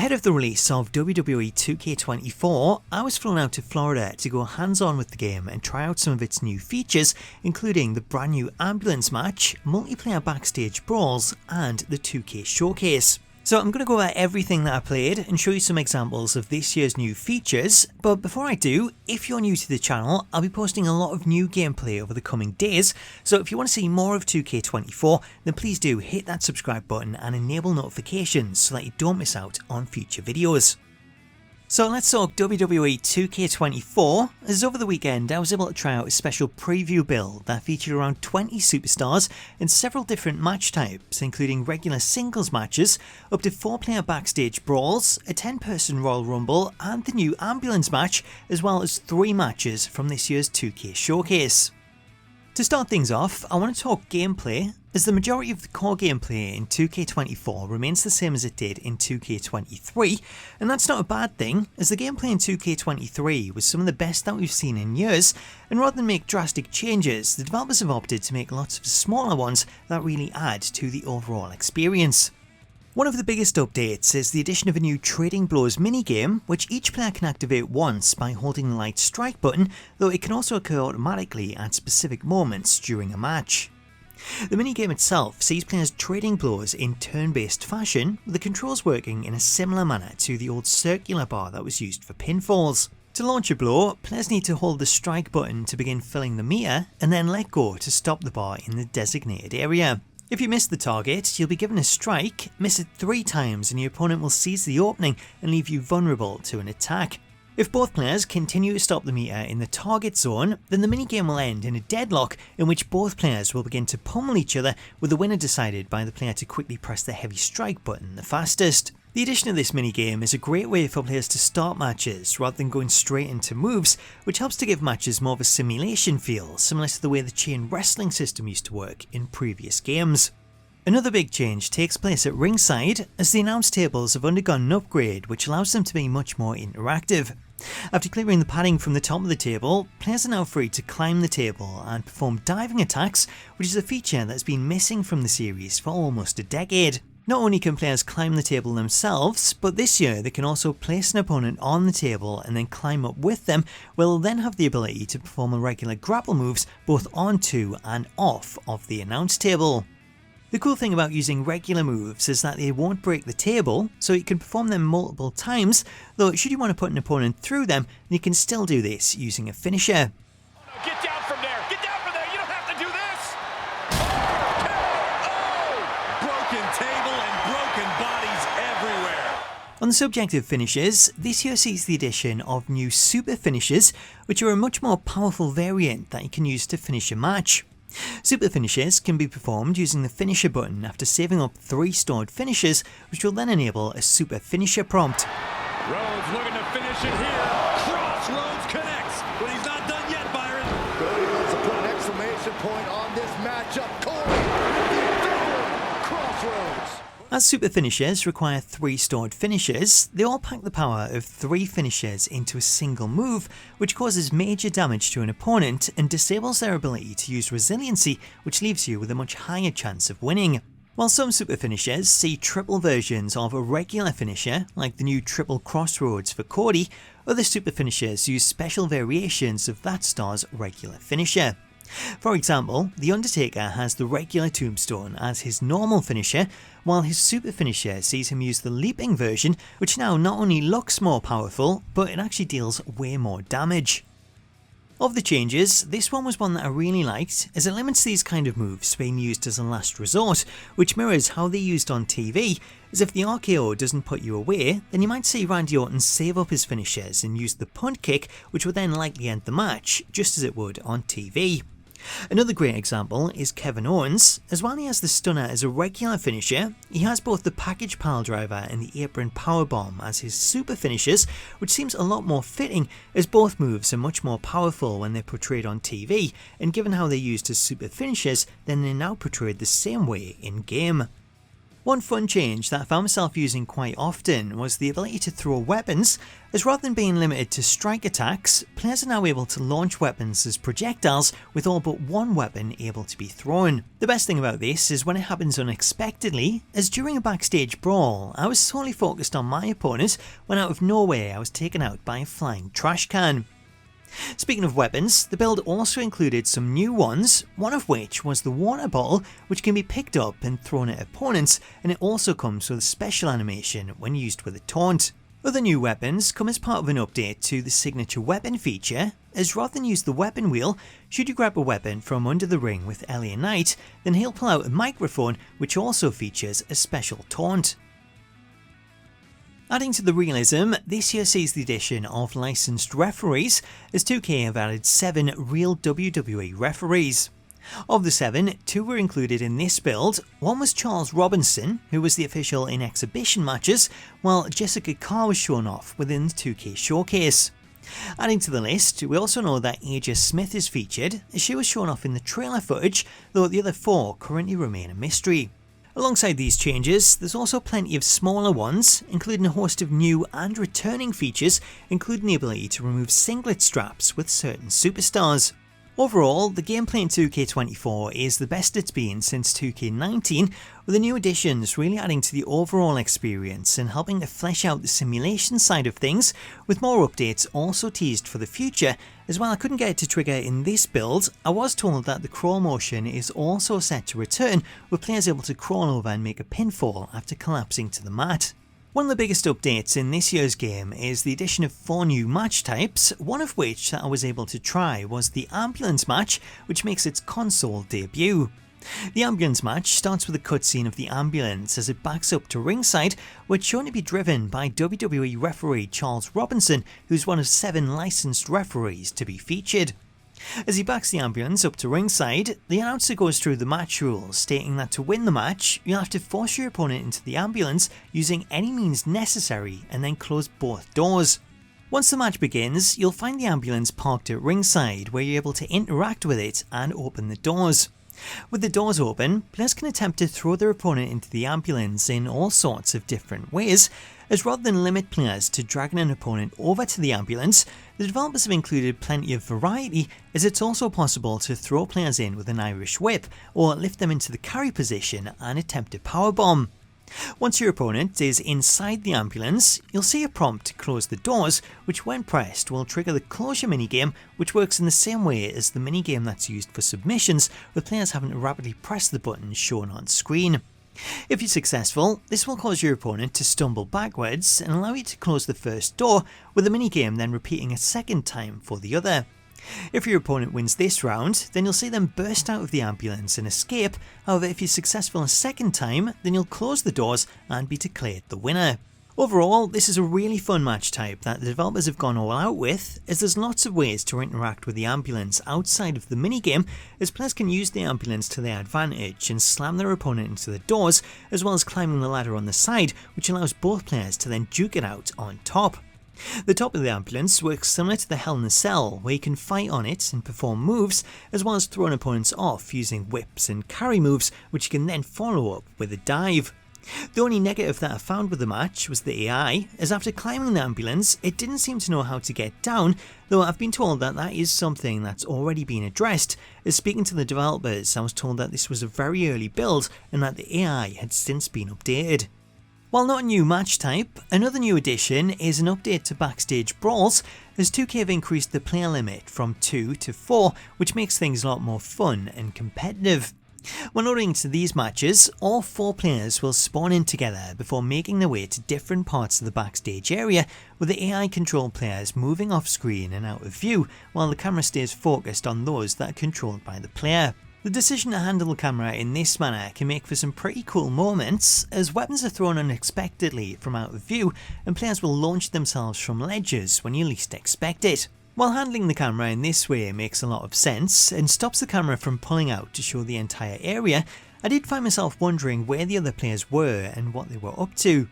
Ahead of the release of WWE 2K24, I was flown out to Florida to go hands-on with the game and try out some of its new features, including the brand new ambulance match, multiplayer backstage brawls, and the 2K showcase. So I'm going to go over everything that I played and show you some examples of this year's new features, but before I do, if you're new to the channel, I'll be posting a lot of new gameplay over the coming days, so if you want to see more of 2K24, then please do hit that subscribe button and enable notifications so that you don't miss out on future videos. So let's talk WWE 2K24, as over the weekend I was able to try out a special preview build that featured around 20 superstars and several different match types, including regular singles matches, up to 4-player backstage brawls, a 10-person Royal Rumble and the new ambulance match, as well as 3 matches from this year's 2K showcase. To start things off, I want to talk gameplay, as the majority of the core gameplay in 2K24 remains the same as it did in 2K23, and that's not a bad thing, as the gameplay in 2K23 was some of the best that we've seen in years, and rather than make drastic changes, the developers have opted to make lots of smaller ones that really add to the overall experience. One of the biggest updates is the addition of a new Trading Blows minigame, which each player can activate once by holding the light strike button, though it can also occur automatically at specific moments during a match. The minigame itself sees players trading blows in turn-based fashion, with the controls working in a similar manner to the old circular bar that was used for pinfalls. To launch a blow, players need to hold the strike button to begin filling the meter, and then let go to stop the bar in the designated area. If you miss the target, you'll be given a strike, miss it 3 times and your opponent will seize the opening and leave you vulnerable to an attack. If both players continue to stop the meter in the target zone, then the minigame will end in a deadlock in which both players will begin to pummel each other, with the winner decided by the player to quickly press the heavy strike button the fastest. The addition of this minigame is a great way for players to start matches rather than going straight into moves, which helps to give matches more of a simulation feel, similar to the way the chain wrestling system used to work in previous games. Another big change takes place at ringside, as the announce tables have undergone an upgrade which allows them to be much more interactive. After clearing the padding from the top of the table, players are now free to climb the table and perform diving attacks, which is a feature that's been missing from the series for almost a decade. Not only can players climb the table themselves, but this year they can also place an opponent on the table and then climb up with them, where they'll then have the ability to perform irregular grapple moves both onto and off of the announce table. The cool thing about using regular moves is that they won't break the table, so you can perform them multiple times, though should you want to put an opponent through them, you can still do this using a finisher. Get down from there! Get down from there! You don't have to do this! Broken table and broken bodies everywhere. On the subject of finishes, this year sees the addition of new super finishes, which are a much more powerful variant that you can use to finish a match. Super finishes can be performed using the finisher button after saving up 3 stored finishes, which will then enable a super finisher prompt. Rhodes looking to finish it here. Cross Rhodes connects, but he's not done yet, Byron. Cody wants to put an exclamation point on this matchup. Cody with the victory. Crossroads. As super finishers require 3 stored finishes, they all pack the power of 3 finishers into a single move, which causes major damage to an opponent and disables their ability to use resiliency, which leaves you with a much higher chance of winning. While some super finishers see triple versions of a regular finisher, like the new triple crossroads for Cody, other super finishers use special variations of that star's regular finisher. For example, The Undertaker has the regular tombstone as his normal finisher, while his super finisher sees him use the leaping version, which now not only looks more powerful, but it actually deals way more damage. Of the changes, this one was one that I really liked, as it limits these kind of moves being used as a last resort, which mirrors how they're used on TV, as if the RKO doesn't put you away, then you might see Randy Orton save up his finishers and use the punt kick, which would then likely end the match, just as it would on TV. Another great example is Kevin Owens, as while he has the stunner as a regular finisher, he has both the package pile driver and the apron powerbomb as his super finishers, which seems a lot more fitting, as both moves are much more powerful when they're portrayed on TV, and given how they're used as super finishers, then they're now portrayed the same way in game. One fun change that I found myself using quite often was the ability to throw weapons, as rather than being limited to strike attacks, players are now able to launch weapons as projectiles with all but one weapon able to be thrown. The best thing about this is when it happens unexpectedly, as during a backstage brawl, I was solely focused on my opponent when out of nowhere I was taken out by a flying trash can. Speaking of weapons, the build also included some new ones, one of which was the water bottle, which can be picked up and thrown at opponents, and it also comes with a special animation when used with a taunt. Other new weapons come as part of an update to the signature weapon feature, as rather than use the weapon wheel, should you grab a weapon from under the ring with LA Knight, then he'll pull out a microphone which also features a special taunt. Adding to the realism, this year sees the addition of licensed referees, as 2K have added 7 real WWE referees. Of the 7, 2 were included in this build. One was Charles Robinson, who was the official in exhibition matches, while Jessica Carr was shown off within the 2K showcase. Adding to the list, we also know that AJ Smith is featured, as she was shown off in the trailer footage, though the other 4 currently remain a mystery. Alongside these changes, there's also plenty of smaller ones, including a host of new and returning features, including the ability to remove singlet straps with certain superstars. Overall, the gameplay in 2K24 is the best it's been since 2K19, with the new additions really adding to the overall experience and helping to flesh out the simulation side of things, with more updates also teased for the future. As while I couldn't get it to trigger in this build, I was told that the crawl motion is also set to return, with players able to crawl over and make a pinfall after collapsing to the mat. One of the biggest updates in this year's game is the addition of 4 new match types, one of which that I was able to try was the ambulance match, which makes its console debut. The ambulance match starts with a cutscene of the ambulance as it backs up to ringside, which is shown to be driven by WWE referee Charles Robinson, who's one of 7 licensed referees to be featured. As he backs the ambulance up to ringside, the announcer goes through the match rules, stating that to win the match, you'll have to force your opponent into the ambulance using any means necessary and then close both doors. Once the match begins, you'll find the ambulance parked at ringside, where you're able to interact with it and open the doors. With the doors open, players can attempt to throw their opponent into the ambulance in all sorts of different ways, as rather than limit players to dragging an opponent over to the ambulance, the developers have included plenty of variety, as it's also possible to throw players in with an Irish whip, or lift them into the carry position and attempt a powerbomb. Once your opponent is inside the ambulance, you'll see a prompt to close the doors, which when pressed will trigger the closure minigame, which works in the same way as the minigame that's used for submissions, with players having to rapidly press the buttons shown on screen. If you're successful, this will cause your opponent to stumble backwards and allow you to close the first door, with the minigame then repeating a second time for the other. If your opponent wins this round, then you'll see them burst out of the ambulance and escape. However, if you're successful a second time, then you'll close the doors and be declared the winner. Overall, this is a really fun match type that the developers have gone all out with, as there's lots of ways to interact with the ambulance outside of the minigame, as players can use the ambulance to their advantage and slam their opponent into the doors, as well as climbing the ladder on the side, which allows both players to then duke it out on top. The top of the ambulance works similar to the Hell in a Cell, where you can fight on it and perform moves, as well as throwing opponents off using whips and carry moves, which you can then follow up with a dive. The only negative that I found with the match was the AI, as after climbing the ambulance, it didn't seem to know how to get down, though I've been told that that is something that's already been addressed, as speaking to the developers, I was told that this was a very early build and that the AI had since been updated. While not a new match type, another new addition is an update to Backstage Brawls, as 2K have increased the player limit from 2 to 4, which makes things a lot more fun and competitive. When loading into these matches, all 4 players will spawn in together before making their way to different parts of the backstage area, with the AI controlled players moving off screen and out of view, while the camera stays focused on those that are controlled by the player. The decision to handle the camera in this manner can make for some pretty cool moments, as weapons are thrown unexpectedly from out of view and players will launch themselves from ledges when you least expect it. While handling the camera in this way makes a lot of sense and stops the camera from pulling out to show the entire area, I did find myself wondering where the other players were and what they were up to.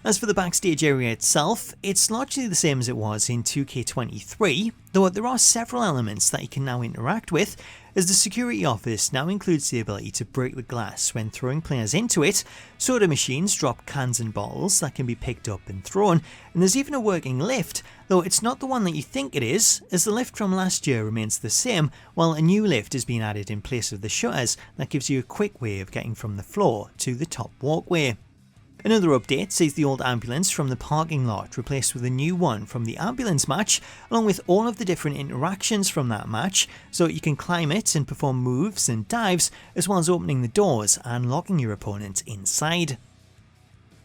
As for the backstage area itself, it's largely the same as it was in 2K23, though there are several elements that you can now interact with, as the security office now includes the ability to break the glass when throwing players into it, soda machines drop cans and bottles that can be picked up and thrown, and there's even a working lift, though it's not the one that you think it is, as the lift from last year remains the same, while a new lift has been added in place of the shutters that gives you a quick way of getting from the floor to the top walkway. Another update sees the old ambulance from the parking lot replaced with a new one from the ambulance match, along with all of the different interactions from that match, so you can climb it and perform moves and dives, as well as opening the doors and locking your opponent inside.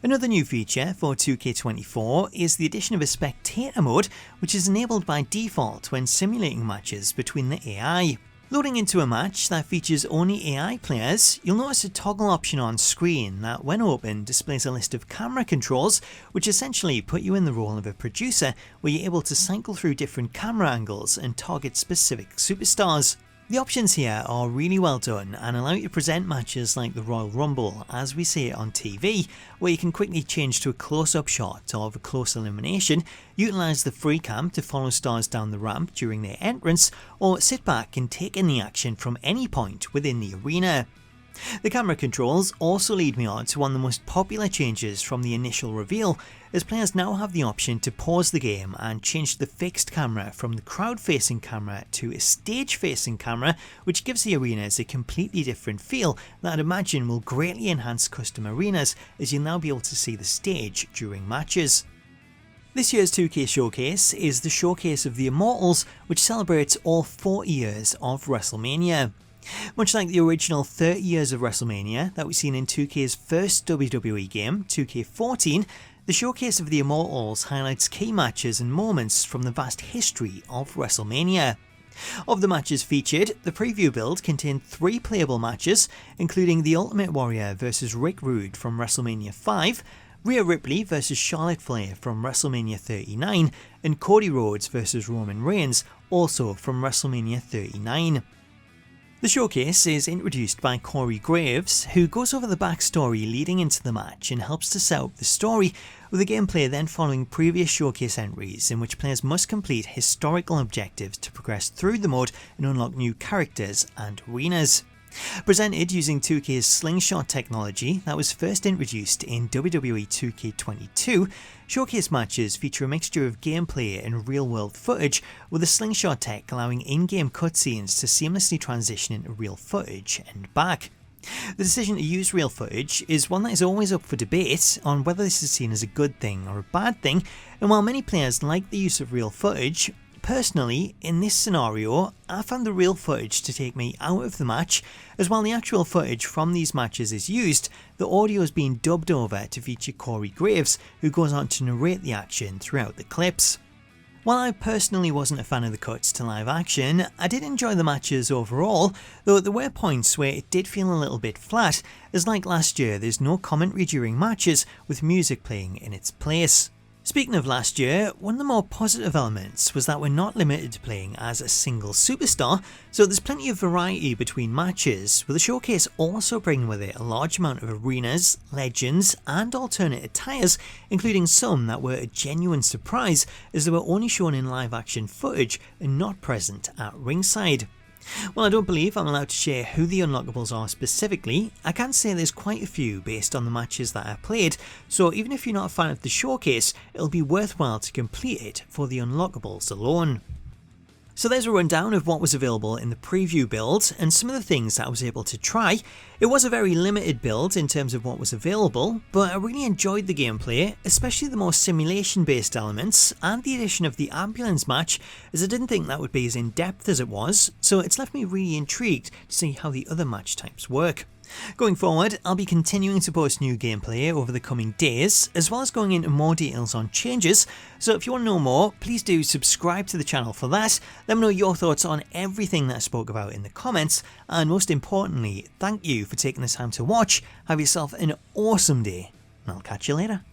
Another new feature for 2K24 is the addition of a Spectator Mode, which is enabled by default when simulating matches between the AI. Loading into a match that features only AI players, you'll notice a toggle option on screen that, when open, displays a list of camera controls, which essentially put you in the role of a producer, where you're able to cycle through different camera angles and target specific superstars. The options here are really well done and allow you to present matches like the Royal Rumble as we see it on TV, where you can quickly change to a close-up shot of a close elimination, utilise the free cam to follow stars down the ramp during their entrance, or sit back and take in the action from any point within the arena. The camera controls also lead me on to one of the most popular changes from the initial reveal, as players now have the option to pause the game and change the fixed camera from the crowd-facing camera to a stage-facing camera, which gives the arenas a completely different feel that I'd imagine will greatly enhance custom arenas, as you'll now be able to see the stage during matches. This year's 2K Showcase is the showcase of the Immortals, which celebrates all 40 years of WrestleMania. Much like the original 30 years of WrestleMania that we've seen in 2K's first WWE game, 2K14, the Showcase of the Immortals highlights key matches and moments from the vast history of WrestleMania. Of the matches featured, the preview build contained 3 playable matches, including the Ultimate Warrior vs Rick Rude from WrestleMania 5, Rhea Ripley vs Charlotte Flair from WrestleMania 39, and Cody Rhodes vs Roman Reigns, also from WrestleMania 39. The showcase is introduced by Corey Graves, who goes over the backstory leading into the match and helps to set up the story, with the gameplay then following previous showcase entries in which players must complete historical objectives to progress through the mode and unlock new characters and arenas. Presented using 2K's slingshot technology that was first introduced in WWE 2K22, showcase matches feature a mixture of gameplay and real-world footage, with the slingshot tech allowing in-game cutscenes to seamlessly transition into real footage and back. The decision to use real footage is one that is always up for debate on whether this is seen as a good thing or a bad thing, and while many players like the use of real footage, personally, in this scenario, I found the real footage to take me out of the match, as while the actual footage from these matches is used, the audio is being dubbed over to feature Corey Graves, who goes on to narrate the action throughout the clips. While I personally wasn't a fan of the cuts to live action, I did enjoy the matches overall, though there were points where it did feel a little bit flat, as like last year there's no commentary during matches with music playing in its place. Speaking of last year, one of the more positive elements was that we're not limited to playing as a single superstar, so there's plenty of variety between matches, with the showcase also bringing with it a large amount of arenas, legends and alternate attires, including some that were a genuine surprise as they were only shown in live action footage and not present at ringside. While I don't believe I'm allowed to share who the unlockables are specifically, I can say there's quite a few based on the matches that I played, so even if you're not a fan of the showcase, it'll be worthwhile to complete it for the unlockables alone. So there's a rundown of what was available in the preview build and some of the things that I was able to try. It was a very limited build in terms of what was available, but I really enjoyed the gameplay, especially the more simulation based elements and the addition of the ambulance match, as I didn't think that would be as in depth as it was, so it's left me really intrigued to see how the other match types work. Going forward, I'll be continuing to post new gameplay over the coming days, as well as going into more details on changes, so if you want to know more, please do subscribe to the channel for that, let me know your thoughts on everything that I spoke about in the comments, and most importantly, thank you for taking the time to watch. Have yourself an awesome day, and I'll catch you later.